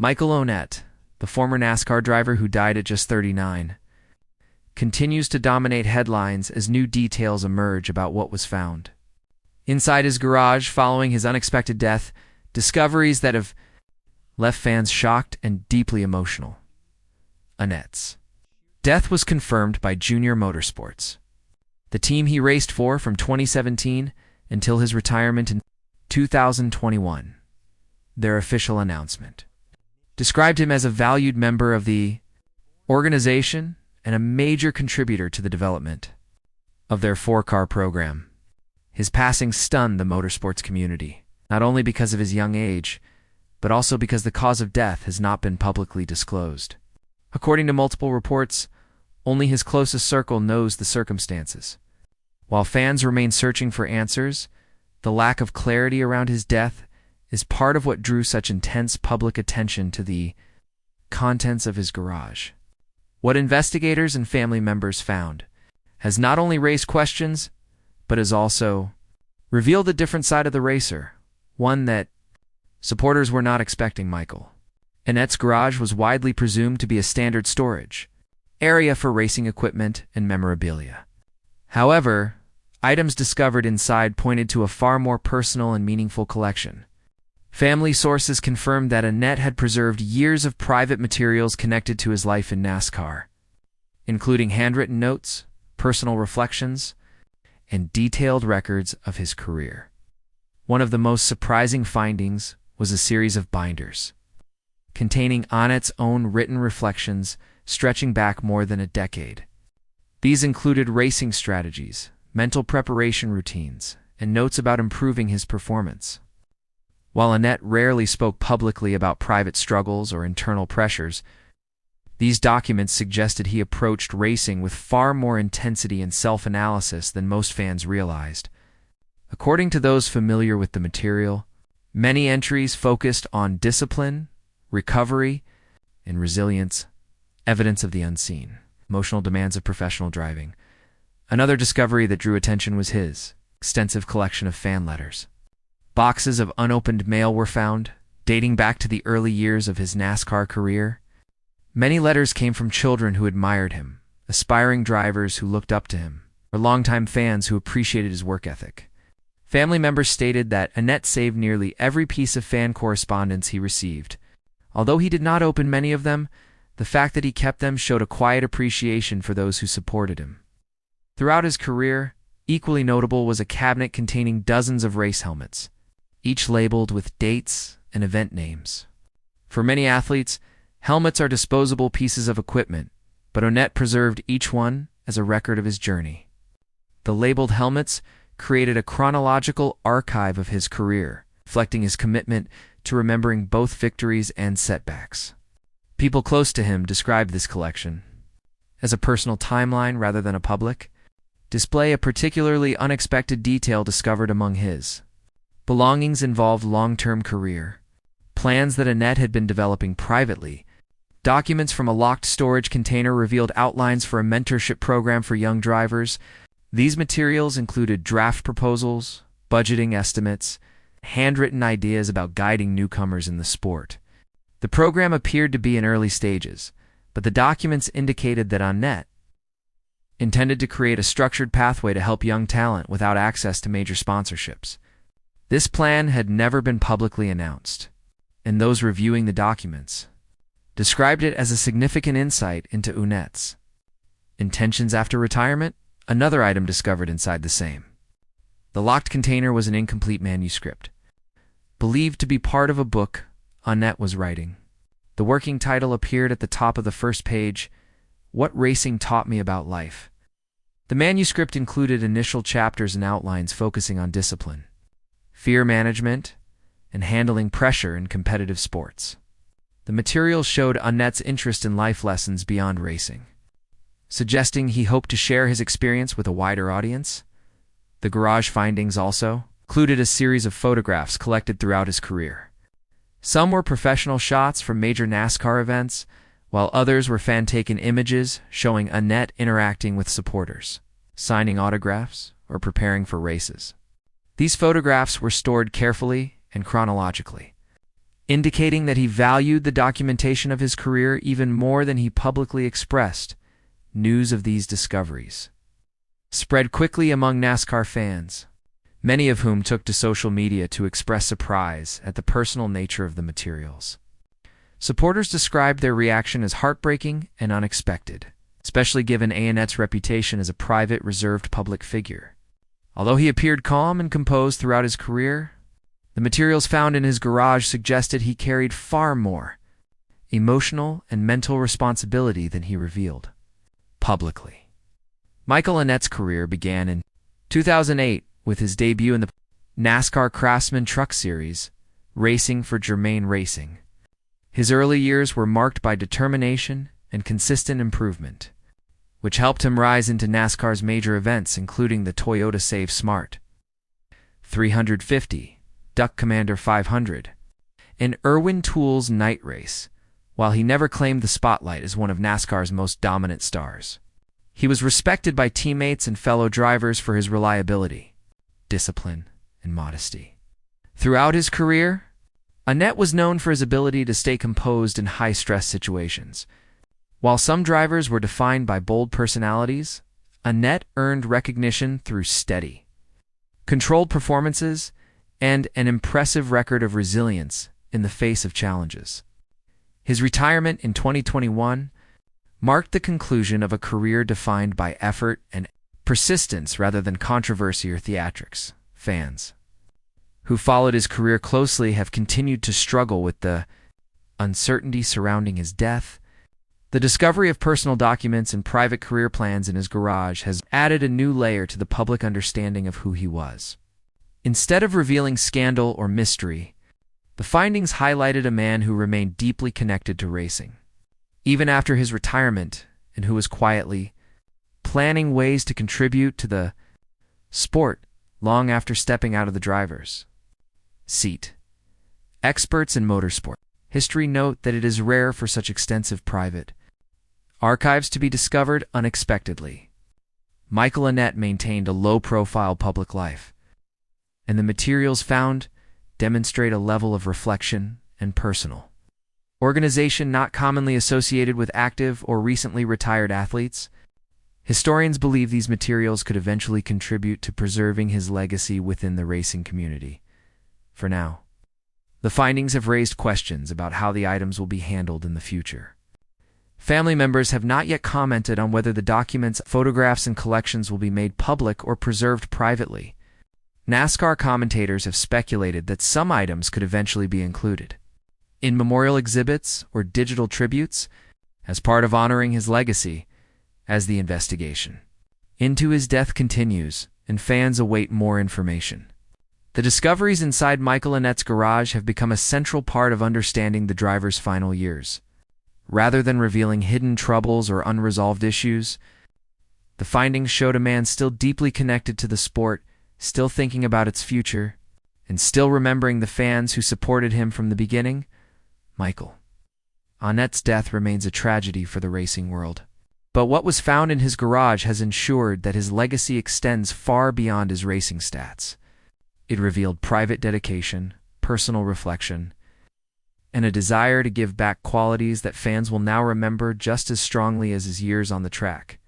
Michael Annett, the former NASCAR driver who died at just 39, continues to dominate headlines as new details emerge about what was found. Inside his garage following his unexpected death, discoveries that have left fans shocked and deeply emotional. Annett's death was confirmed by Junior Motorsports, the team he raced for from 2017 until his retirement in 2021. Their official announcement described him as a valued member of the organization and a major contributor to the development of their four-car program. His passing stunned the motorsports community, not only because of his young age, but also because the cause of death has not been publicly disclosed. According to multiple reports, only his closest circle knows the circumstances. While fans remain searching for answers, the lack of clarity around his death is part of what drew such intense public attention to the contents of his garage. What investigators and family members found has not only raised questions, but has also revealed a different side of the racer, one that supporters were not expecting. Michael Annett's garage was widely presumed to be a standard storage area for racing equipment and memorabilia. However, items discovered inside pointed to a far more personal and meaningful collection. Family sources confirmed that Annett had preserved years of private materials connected to his life in NASCAR, including handwritten notes, personal reflections, and detailed records of his career. One of the most surprising findings was a series of binders containing Annett's own written reflections stretching back more than a decade. These included racing strategies, mental preparation routines, and notes about improving his performance. While Annett rarely spoke publicly about private struggles or internal pressures, these documents suggested he approached racing with far more intensity and self-analysis than most fans realized. According to those familiar with the material, many entries focused on discipline, recovery, and resilience, evidence of the unseen, emotional demands of professional driving. Another discovery that drew attention was his extensive collection of fan letters. Boxes of unopened mail were found, dating back to the early years of his NASCAR career. Many letters came from children who admired him, aspiring drivers who looked up to him, or longtime fans who appreciated his work ethic. Family members stated that Annett saved nearly every piece of fan correspondence he received. Although he did not open many of them, the fact that he kept them showed a quiet appreciation for those who supported him. Throughout his career, equally notable was a cabinet containing dozens of race helmets, each labeled with dates and event names. For many athletes, helmets are disposable pieces of equipment, but Annett preserved each one as a record of his journey. The labeled helmets created a chronological archive of his career, reflecting his commitment to remembering both victories and setbacks. People close to him described this collection as a personal timeline rather than a public display. A particularly unexpected detail discovered among his belongings involved long-term career plans that Annett had been developing privately. Documents from a locked storage container revealed outlines for a mentorship program for young drivers. These materials included draft proposals, budgeting estimates, handwritten ideas about guiding newcomers in the sport. The program appeared to be in early stages, but the documents indicated that Annett intended to create a structured pathway to help young talent without access to major sponsorships. This plan had never been publicly announced, and those reviewing the documents described it as a significant insight into Annett's intentions after retirement. Another item discovered inside the same. The locked container was an incomplete manuscript, believed to be part of a book Annett was writing. The working title appeared at the top of the first page, "What Racing Taught Me About Life." The manuscript included initial chapters and outlines focusing on discipline, fear management, and handling pressure in competitive sports. The material showed Annett's interest in life lessons beyond racing, suggesting he hoped to share his experience with a wider audience. The garage findings also included a series of photographs collected throughout his career. Some were professional shots from major NASCAR events, while others were fan-taken images showing Annett interacting with supporters, signing autographs, or preparing for races. These photographs were stored carefully and chronologically, indicating that he valued the documentation of his career even more than he publicly expressed. News of these discoveries spread quickly among NASCAR fans, many of whom took to social media to express surprise at the personal nature of the materials. Supporters described their reaction as heartbreaking and unexpected, especially given Annett's reputation as a private, reserved public figure. Although he appeared calm and composed throughout his career, the materials found in his garage suggested he carried far more emotional and mental responsibility than he revealed publicly. Michael Annett's career began in 2008 with his debut in the NASCAR Craftsman Truck Series, racing for Germain Racing. His early years were marked by determination and consistent improvement, which helped him rise into NASCAR's major events, including the Toyota Save Smart 350, Duck Commander 500, and Irwin Tools Night Race. While he never claimed the spotlight as one of NASCAR's most dominant stars, he was respected by teammates and fellow drivers for his reliability, discipline, and modesty. Throughout his career, Annett was known for his ability to stay composed in high-stress situations. While some drivers were defined by bold personalities, Annett earned recognition through steady, controlled performances and an impressive record of resilience in the face of challenges. His retirement in 2021 marked the conclusion of a career defined by effort and persistence rather than controversy or theatrics. Fans who followed his career closely have continued to struggle with the uncertainty surrounding his death. The discovery of personal documents and private career plans in his garage has added a new layer to the public understanding of who he was. Instead of revealing scandal or mystery, the findings highlighted a man who remained deeply connected to racing, even after his retirement, and who was quietly planning ways to contribute to the sport long after stepping out of the driver's seat. Experts in motorsport history note that it is rare for such extensive private archives to be discovered unexpectedly. Michael Annett maintained a low-profile public life, and the materials found demonstrate a level of reflection and personal organization not commonly associated with active or recently retired athletes. Historians believe these materials could eventually contribute to preserving his legacy within the racing community. For now, the findings have raised questions about how the items will be handled in the future. Family members have not yet commented on whether the documents, photographs, and collections will be made public or preserved privately. NASCAR commentators have speculated that some items could eventually be included in memorial exhibits or digital tributes as part of honoring his legacy. As the investigation into his death continues and fans await more information, the discoveries inside Michael Annett's garage have become a central part of understanding the driver's final years. Rather than revealing hidden troubles or unresolved issues, the findings showed a man still deeply connected to the sport, still thinking about its future, and still remembering the fans who supported him from the beginning. Michael Annett's death remains a tragedy for the racing world, but what was found in his garage has ensured that his legacy extends far beyond his racing stats. It revealed private dedication, personal reflection, and a desire to give back, qualities that fans will now remember just as strongly as his years on the track.